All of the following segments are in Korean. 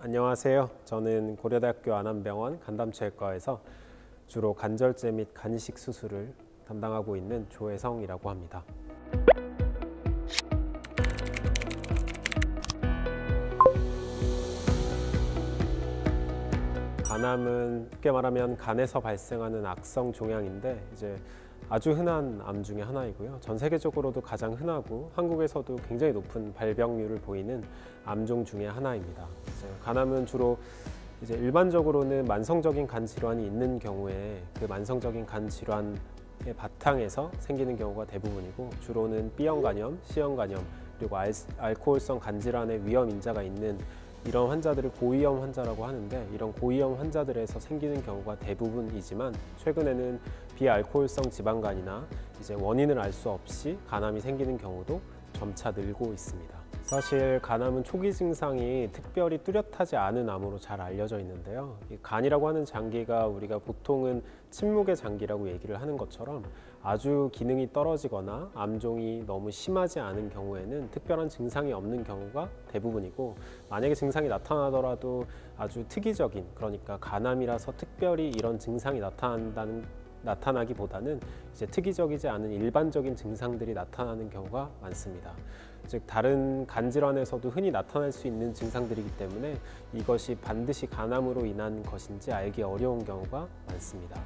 안녕하세요. 저는 고려대학교 안암병원 간담체외과에서 주로 간절제 및 간이식 수술을 담당하고 있는 조혜성이라고 합니다. 간암은 쉽게 말하면 간에서 발생하는 악성 종양인데 아주 흔한 암 중에 하나이고요. 전 세계적으로도 가장 흔하고 한국에서도 굉장히 높은 발병률을 보이는 암종 중에 하나입니다. 간암은 주로 일반적으로는 만성적인 간 질환이 있는 경우에 그 만성적인 간 질환의 바탕에서 생기는 경우가 대부분이고, 주로는 B형 간염, C형 간염, 그리고 알코올성 간 질환의 위험 인자가 있는 이런 환자들을 고위험 환자라고 하는데, 이런 고위험 환자들에서 생기는 경우가 대부분이지만 최근에는 비알코올성 지방간이나 원인을 알 수 없이 간암이 생기는 경우도 점차 늘고 있습니다. 사실 간암은 초기 증상이 특별히 뚜렷하지 않은 암으로 잘 알려져 있는데요. 이 간이라고 하는 장기가 우리가 보통은 침묵의 장기라고 얘기를 하는 것처럼 아주 기능이 떨어지거나 암종이 너무 심하지 않은 경우에는 특별한 증상이 없는 경우가 대부분이고, 만약에 증상이 나타나더라도 아주 특이적인, 그러니까 간암이라서 특별히 이런 증상이 나타나기보다는 특이적이지 않은 일반적인 증상들이 나타나는 경우가 많습니다. 즉 다른 간 질환에서도 흔히 나타날 수 있는 증상들이기 때문에 이것이 반드시 간암으로 인한 것인지 알기 어려운 경우가 많습니다.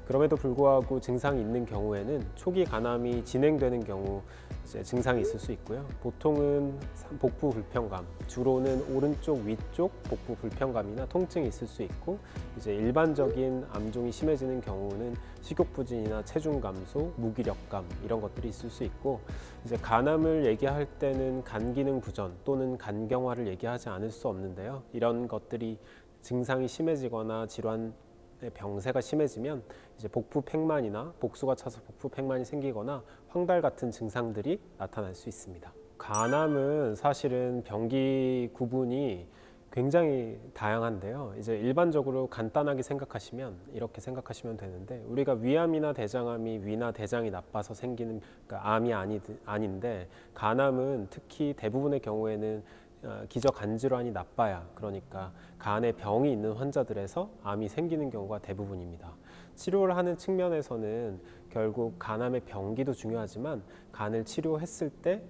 그럼에도 불구하고 증상이 있는 경우에는 초기 간암이 진행되는 경우 증상이 있을 수 있고요. 보통은 복부 불편감, 주로는 오른쪽 위쪽 복부 불편감이나 통증이 있을 수 있고, 일반적인 암종이 심해지는 경우는 식욕부진이나 체중 감소, 무기력감 이런 것들이 있을 수 있고, 간암을 얘기할 때는 간 기능 부전 또는 간경화를 얘기하지 않을 수 없는데요. 이런 것들이 증상이 심해지거나 질환의 병세가 심해지면 복부 팽만이나 복수가 차서 복부 팽만이 생기거나 황달 같은 증상들이 나타날 수 있습니다. 간암은 사실은 병기 구분이 굉장히 다양한데요. 일반적으로 간단하게 생각하시면 이렇게 생각하시면 되는데, 우리가 위암이나 대장암이 위나 대장이 나빠서 생기는 암이 아닌데, 간암은 특히 대부분의 경우에는 기저 간 질환이 나빠야, 그러니까 간에 병이 있는 환자들에서 암이 생기는 경우가 대부분입니다. 치료를 하는 측면에서는 결국 간암의 병기도 중요하지만 간을 치료했을 때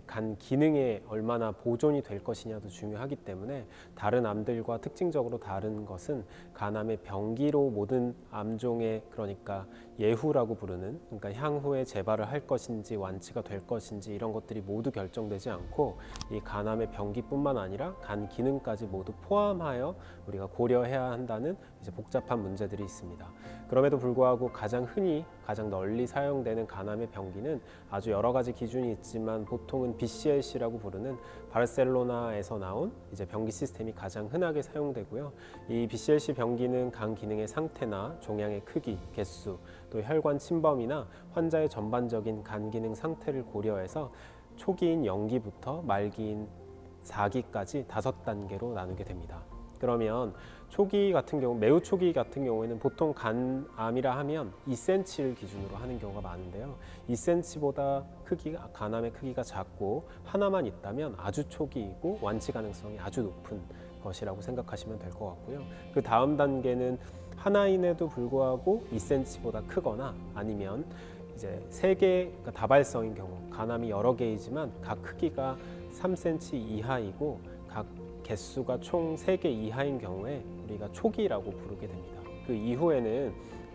간 기능에 얼마나 보존이 될 것이냐도 중요하기 때문에, 다른 암들과 특징적으로 다른 것은 간암의 병기로 모든 암종의, 그러니까 예후라고 부르는, 그러니까 향후에 재발을 할 것인지 완치가 될 것인지 이런 것들이 모두 결정되지 않고, 이 간암의 병기뿐만 아니라 간 기능까지 모두 포함하여 우리가 고려해야 한다는 복잡한 문제들이 있습니다. 그럼에도 불구하고 가장 널리 사용되는 간암의 병기는 아주 여러 가지 기준이 있지만 보통은 BCLC라고 부르는 바르셀로나에서 나온 병기 시스템이 가장 흔하게 사용되고요. 이 BCLC 병기는 간 기능의 상태나 종양의 크기, 개수, 또 혈관 침범이나 환자의 전반적인 간 기능 상태를 고려해서 초기인 0기부터 말기인 4기까지 5단계로 나누게 됩니다. 그러면 초기 같은 경우, 매우 초기 같은 경우에는 보통 간암이라 하면 2cm를 기준으로 하는 경우가 많은데요. 2cm보다 간암의 크기가 작고 하나만 있다면 아주 초기이고 완치 가능성이 아주 높은 것이라고 생각하시면 될 것 같고요. 그 다음 단계는 하나임에도 불구하고 2cm보다 크거나, 아니면 3개, 그러니까 다발성인 경우, 간암이 여러 개이지만 각 크기가 3cm 이하이고 각 개수가 총 3개 이하인 경우에 우리가 초기라고 부르게 됩니다. 그 이후에는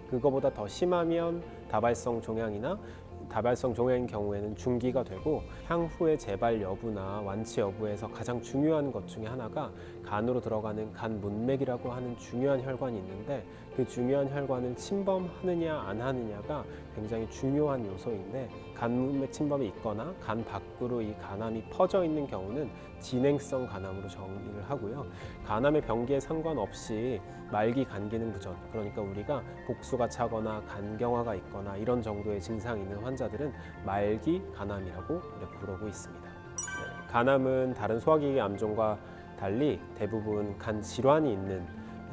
그거보다 더 심하면 다발성 종양인 경우에는 중기가 되고, 향후의 재발 여부나 완치 여부에서 가장 중요한 것 중에 하나가 간으로 들어가는 간 문맥이라고 하는 중요한 혈관이 있는데, 그 중요한 혈관을 침범하느냐 안 하느냐가 굉장히 중요한 요소인데, 간 문맥 침범이 있거나 간 밖으로 이 간암이 퍼져 있는 경우는 진행성 간암으로 정의를 하고요. 간암의 병기에 상관없이 말기 간 기능 부전, 그러니까 우리가 복수가 차거나 간경화가 있거나 이런 정도의 증상이 있는 환자들은 말기 간암이라고 부르고 있습니다. 간암은 다른 소화기계 암종과 달리 대부분 간 질환이 있는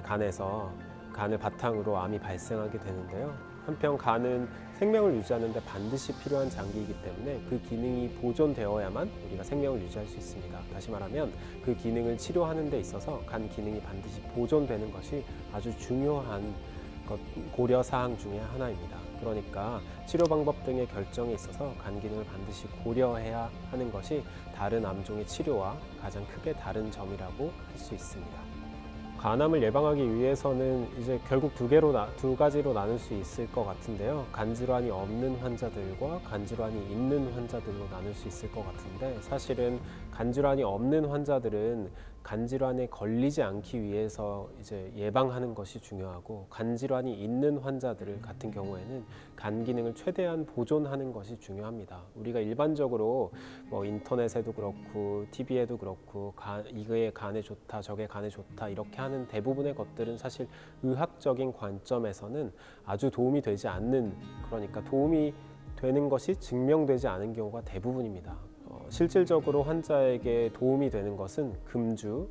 간에서 간을 바탕으로 암이 발생하게 되는데요. 한편 간은 생명을 유지하는 데 반드시 필요한 장기이기 때문에 그 기능이 보존되어야만 우리가 생명을 유지할 수 있습니다. 다시 말하면 그 기능을 치료하는 데 있어서 간 기능이 반드시 보존되는 것이 아주 중요한 고려 사항 중에 하나입니다. 그러니까 치료 방법 등의 결정에 있어서 간 기능을 반드시 고려해야 하는 것이 다른 암종의 치료와 가장 크게 다른 점이라고 할 수 있습니다. 간암을 예방하기 위해서는 이제 결국 두 가지로 나눌 수 있을 것 같은데요. 간질환이 없는 환자들과 간질환이 있는 환자들로 나눌 수 있을 것 같은데, 사실은 간질환이 없는 환자들은 간질환에 걸리지 않기 위해서 이제 예방하는 것이 중요하고, 간질환이 있는 환자들 같은 경우에는 간 기능을 최대한 보존하는 것이 중요합니다. 우리가 일반적으로 뭐 인터넷에도 그렇고 TV에도 그렇고 이게 간에 좋다 저게 간에 좋다 이렇게 하는 대부분의 것들은 사실 의학적인 관점에서는 아주 도움이 되지 않는, 그러니까 도움이 되는 것이 증명되지 않은 경우가 대부분입니다. 실질적으로 환자에게 도움이 되는 것은 금주를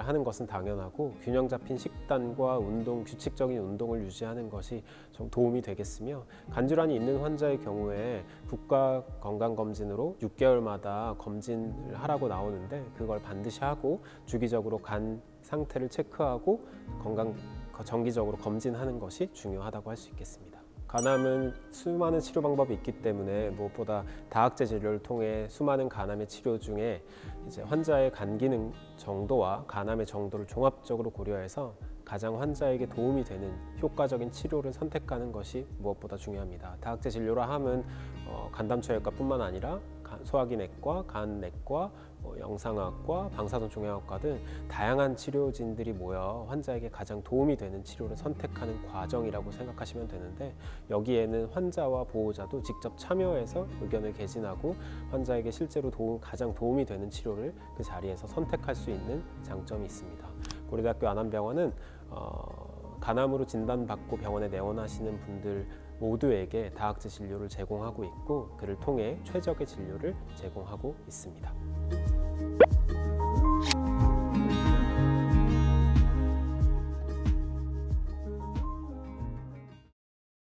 하는 것은 당연하고, 균형 잡힌 식단과 규칙적인 운동을 유지하는 것이 좀 도움이 되겠으며, 간질환이 있는 환자의 경우에 국가 건강검진으로 6개월마다 검진을 하라고 나오는데, 그걸 반드시 하고 주기적으로 간 상태를 체크하고 정기적으로 검진하는 것이 중요하다고 할 수 있겠습니다. 간암은 수많은 치료 방법이 있기 때문에 무엇보다 다학제 진료를 통해 수많은 간암의 치료 중에 이제 환자의 간 기능 정도와 간암의 정도를 종합적으로 고려해서 가장 환자에게 도움이 되는 효과적인 치료를 선택하는 것이 무엇보다 중요합니다. 다학제 진료라 함은 간담초외과뿐만 아니라 소화기내과, 간내과, 영상학과, 방사선종양학과 등 다양한 치료진들이 모여 환자에게 가장 도움이 되는 치료를 선택하는 과정이라고 생각하시면 되는데, 여기에는 환자와 보호자도 직접 참여해서 의견을 개진하고 환자에게 실제로 가장 도움이 되는 치료를 그 자리에서 선택할 수 있는 장점이 있습니다. 고려대학교 안암병원은 간암으로 진단받고 병원에 내원하시는 분들 모두에게 다학제 진료를 제공하고 있고, 그를 통해 최적의 진료를 제공하고 있습니다.